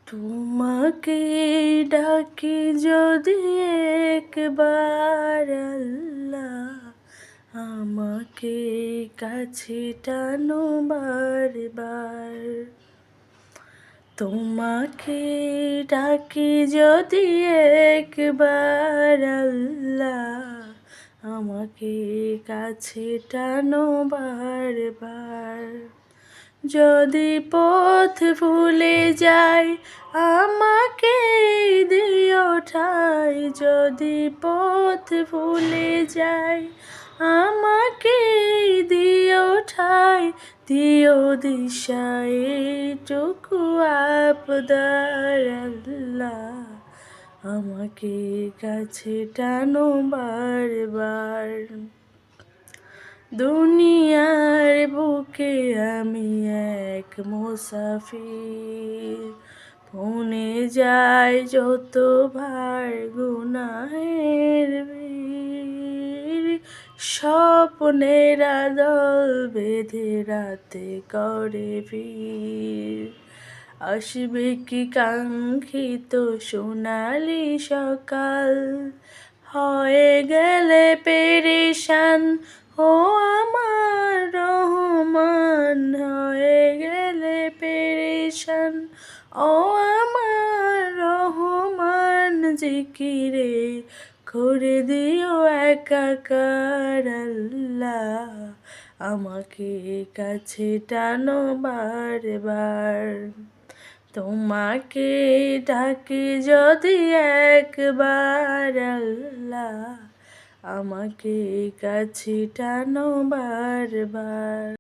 তোমাকে ডাকি যদি একবার আল্লাহ, আমাকে কাছে টানো বারবার। তোমাকে ডাকি যদি একবার আল্লাহ, আমাকে কাছে টানো বারবার। যদি পথ ভুলে যাই আমাকে দিও ঠাই, যদি পথ ভুলে যাই আমাকে দিও ঠাই, দিও দিশা এইটুকু আবদার আল্লাহ, আমাকে কাছে টানো বারবার। দুনিয়ার বুকে আমি এক মুসাফির, ফোনে যায় যত ভার গুনাহের ভিড়। স্বপ্নেরা দল বেঁধে রাতে করে ভিড়, আসবে কি কাঙ্ক্ষিত সোনালি সকাল, হয়ে গেলে পেরেশান ও আমার রহমান, হয়ে গেলে পেরেশান ও আমার রহমান। জিকিরে করে দিও একাকার আল্লাহ, আমাকে কাছে টানো বারবার। তোমাকে ডাকি যদি একবার আল্লাহ, আমাকে কাছে টানো বারবার।